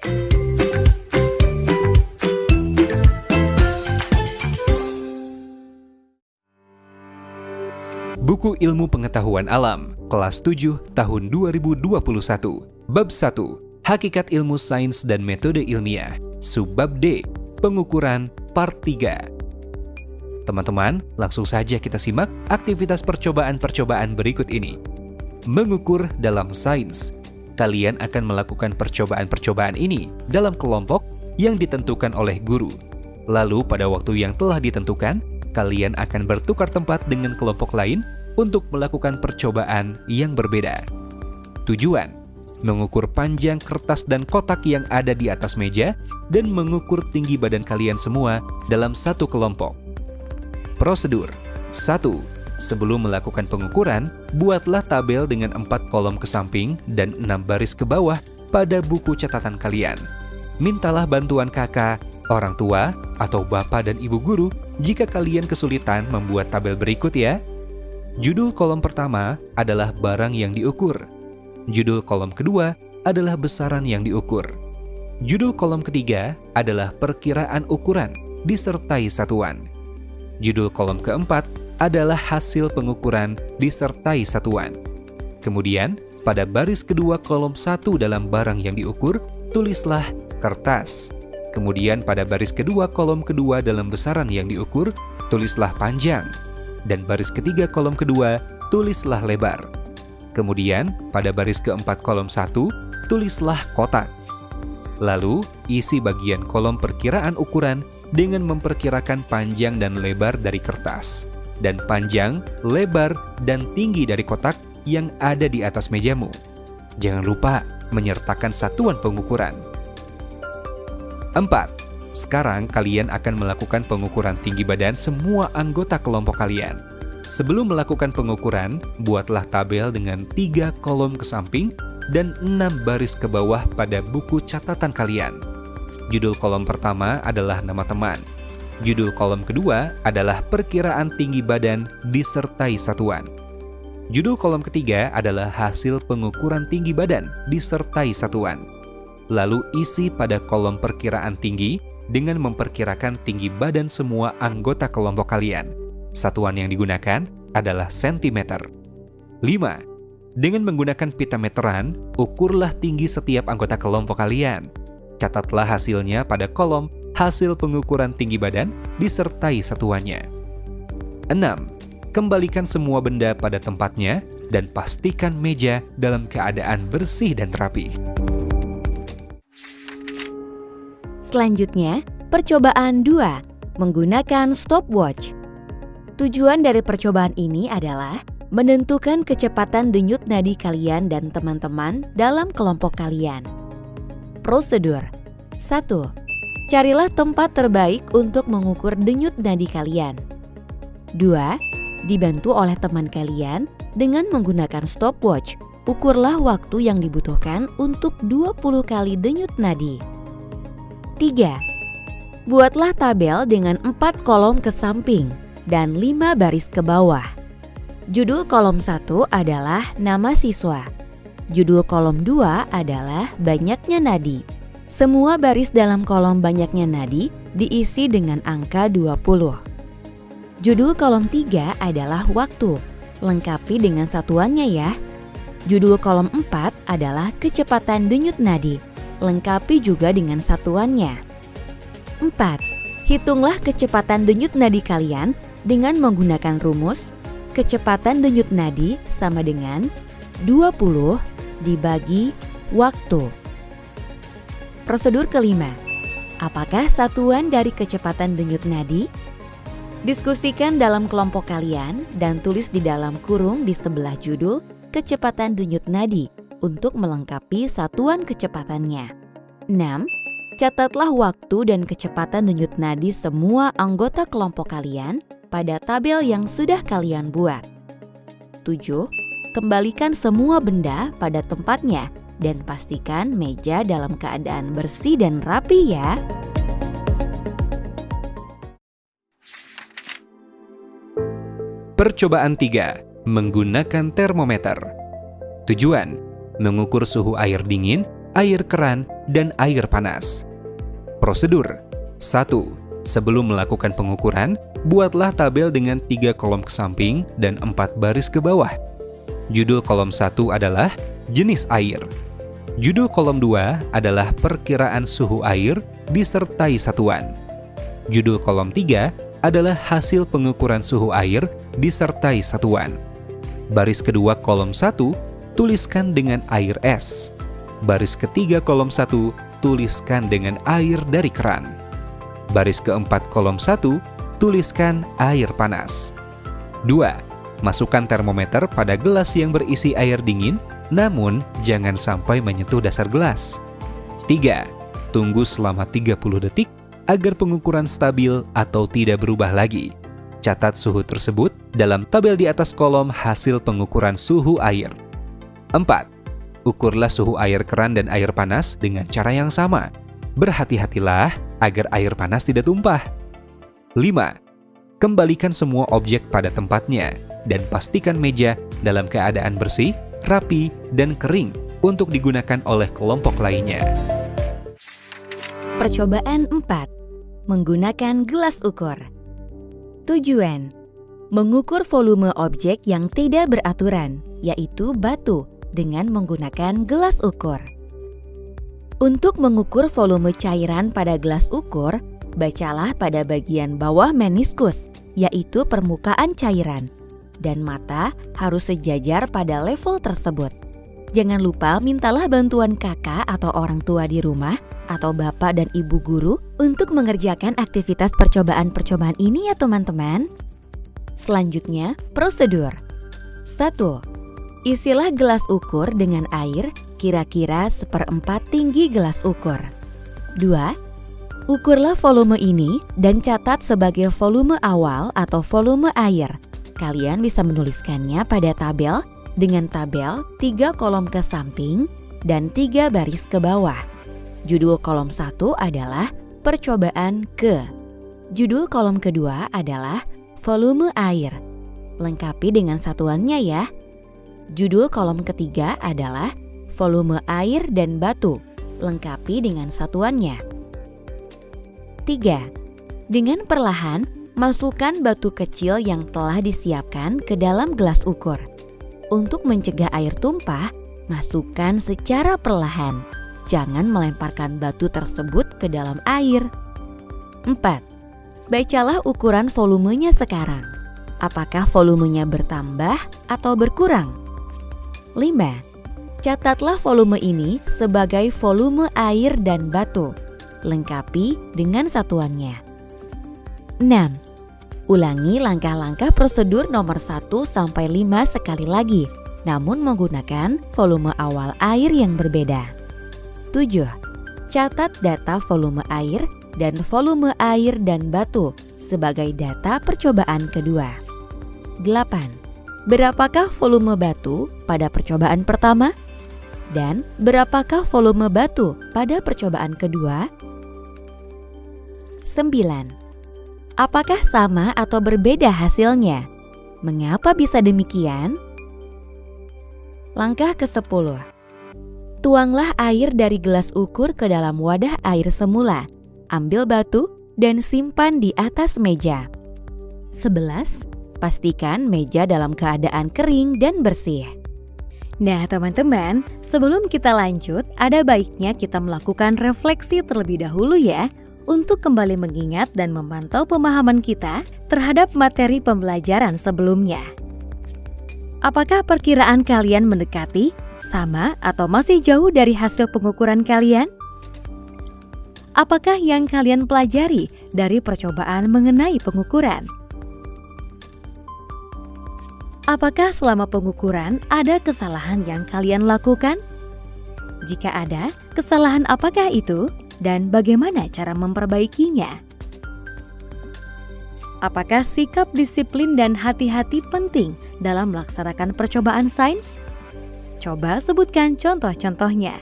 Buku Ilmu Pengetahuan Alam, kelas 7, tahun 2021. Bab 1, Hakikat Ilmu Sains dan Metode Ilmiah. Subbab D, Pengukuran, Part 3. Teman-teman, langsung saja kita simak aktivitas percobaan-percobaan berikut ini. Mengukur dalam sains. Kalian akan melakukan percobaan-percobaan ini dalam kelompok yang ditentukan oleh guru. Lalu pada waktu yang telah ditentukan, kalian akan bertukar tempat dengan kelompok lain untuk melakukan percobaan yang berbeda. Tujuan: mengukur panjang kertas dan kotak yang ada di atas meja dan mengukur tinggi badan kalian semua dalam satu kelompok. Prosedur: 1. Sebelum melakukan pengukuran, buatlah tabel dengan 4 kolom ke samping dan 6 baris ke bawah pada buku catatan kalian. Mintalah bantuan kakak, orang tua, atau bapak dan ibu guru jika kalian kesulitan membuat tabel berikut ya. Judul kolom pertama adalah barang yang diukur. Judul kolom kedua adalah besaran yang diukur. Judul kolom ketiga adalah perkiraan ukuran disertai satuan. Judul kolom keempat adalah hasil pengukuran disertai satuan. Kemudian, pada baris kedua kolom 1 dalam barang yang diukur, tulislah kertas. Kemudian pada baris kedua kolom kedua dalam besaran yang diukur, tulislah panjang. Dan baris ketiga kolom kedua, tulislah lebar. Kemudian pada baris keempat kolom 1, tulislah kotak. Lalu, isi bagian kolom perkiraan ukuran dengan memperkirakan panjang dan lebar dari kertas, dan panjang, lebar, dan tinggi dari kotak yang ada di atas mejamu. Jangan lupa menyertakan satuan pengukuran. 4. Sekarang kalian akan melakukan pengukuran tinggi badan semua anggota kelompok kalian. Sebelum melakukan pengukuran, buatlah tabel dengan 3 kolom ke samping dan 6 baris ke bawah pada buku catatan kalian. Judul kolom pertama adalah nama teman. Judul kolom kedua adalah perkiraan tinggi badan disertai satuan. Judul kolom ketiga adalah hasil pengukuran tinggi badan disertai satuan. Lalu isi pada kolom perkiraan tinggi dengan memperkirakan tinggi badan semua anggota kelompok kalian. Satuan yang digunakan adalah sentimeter. 5. Dengan menggunakan pita meteran, ukurlah tinggi setiap anggota kelompok kalian. Catatlah hasilnya pada kolom hasil pengukuran tinggi badan disertai satuannya. 6. Kembalikan semua benda pada tempatnya dan pastikan meja dalam keadaan bersih dan rapi. Selanjutnya, percobaan 2, menggunakan stopwatch. Tujuan dari percobaan ini adalah menentukan kecepatan denyut nadi kalian dan teman-teman dalam kelompok kalian. Prosedur: 1. Carilah tempat terbaik untuk mengukur denyut nadi kalian. 2. Dibantu oleh teman kalian dengan menggunakan stopwatch. Ukurlah waktu yang dibutuhkan untuk 20 kali denyut nadi. 3. Buatlah tabel dengan 4 kolom ke samping dan 5 baris ke bawah. Judul kolom 1 adalah nama siswa. Judul kolom 2 adalah banyaknya nadi. Semua baris dalam kolom banyaknya nadi diisi dengan angka 20. Judul kolom 3 adalah waktu. Lengkapi dengan satuannya ya. Judul kolom 4 adalah kecepatan denyut nadi. Lengkapi juga dengan satuannya. 4. Hitunglah kecepatan denyut nadi kalian dengan menggunakan rumus kecepatan denyut nadi sama dengan 20 dibagi waktu. Prosedur kelima. Apakah satuan dari kecepatan denyut nadi? Diskusikan dalam kelompok kalian dan tulis di dalam kurung di sebelah judul kecepatan denyut nadi untuk melengkapi satuan kecepatannya. 6. Catatlah waktu dan kecepatan denyut nadi semua anggota kelompok kalian pada tabel yang sudah kalian buat. 7. Kembalikan semua benda pada tempatnya dan pastikan meja dalam keadaan bersih dan rapi ya. Percobaan 3. Menggunakan termometer. Tujuan: mengukur suhu air dingin, air keran, dan air panas. Prosedur 1. Sebelum melakukan pengukuran, buatlah tabel dengan 3 kolom ke samping dan 4 baris ke bawah. Judul kolom 1 adalah jenis air. Judul kolom 2 adalah perkiraan suhu air disertai satuan. Judul kolom 3 adalah hasil pengukuran suhu air disertai satuan. Baris kedua kolom 1 tuliskan dengan air es. Baris ketiga kolom 1 tuliskan dengan air dari keran. Baris keempat kolom 1 tuliskan air panas. 2. Masukkan termometer pada gelas yang berisi air dingin, namun jangan sampai menyentuh dasar gelas. 3. Tunggu selama 30 detik agar pengukuran stabil atau tidak berubah lagi. Catat suhu tersebut dalam tabel di atas kolom hasil pengukuran suhu air. 4. Ukurlah suhu air keran dan air panas dengan cara yang sama. Berhati-hatilah agar air panas tidak tumpah. 5. Kembalikan semua objek pada tempatnya dan pastikan meja dalam keadaan bersih, rapi, dan kering untuk digunakan oleh kelompok lainnya. Percobaan 4. Menggunakan gelas ukur. Tujuan: mengukur volume objek yang tidak beraturan, yaitu batu, dengan menggunakan gelas ukur. Untuk mengukur volume cairan pada gelas ukur, bacalah pada bagian bawah meniskus, yaitu permukaan cairan, dan mata harus sejajar pada level tersebut. Jangan lupa mintalah bantuan kakak atau orang tua di rumah atau bapak dan ibu guru untuk mengerjakan aktivitas percobaan-percobaan ini ya teman-teman. Selanjutnya, prosedur. 1. Isilah gelas ukur dengan air kira-kira 1/4 tinggi gelas ukur. 2. Ukurlah volume ini dan catat sebagai volume awal atau volume air. Kalian bisa menuliskannya pada tabel dengan tabel 3 kolom ke samping dan 3 baris ke bawah. Judul kolom 1 adalah percobaan ke. Judul kolom kedua adalah volume air. Lengkapi dengan satuannya ya. Judul kolom ketiga adalah volume air dan batu. Lengkapi dengan satuannya. 3. Dengan perlahan, masukkan batu kecil yang telah disiapkan ke dalam gelas ukur. Untuk mencegah air tumpah, masukkan secara perlahan. Jangan melemparkan batu tersebut ke dalam air. 4. Bacalah ukuran volumenya sekarang. Apakah volumenya bertambah atau berkurang? 5. Catatlah volume ini sebagai volume air dan batu. Lengkapi dengan satuannya. 6. Ulangi langkah-langkah prosedur nomor 1 sampai 5 sekali lagi, namun menggunakan volume awal air yang berbeda. 7. Catat data volume air dan volume air dan batu sebagai data percobaan kedua. 8. Berapakah volume batu pada percobaan pertama? Dan berapakah volume batu pada percobaan kedua? 9. Apakah sama atau berbeda hasilnya? Mengapa bisa demikian? Langkah ke-10. Tuanglah air dari gelas ukur ke dalam wadah air semula. Ambil batu dan simpan di atas meja. 11. Pastikan meja dalam keadaan kering dan bersih. Nah teman-teman, sebelum kita lanjut, ada baiknya kita melakukan refleksi terlebih dahulu ya, untuk kembali mengingat dan memantau pemahaman kita terhadap materi pembelajaran sebelumnya. Apakah perkiraan kalian mendekati, sama, atau masih jauh dari hasil pengukuran kalian? Apakah yang kalian pelajari dari percobaan mengenai pengukuran? Apakah selama pengukuran ada kesalahan yang kalian lakukan? Jika ada, kesalahan apakah itu dan bagaimana cara memperbaikinya? Apakah sikap disiplin dan hati-hati penting dalam melaksanakan percobaan sains? Coba sebutkan contoh-contohnya.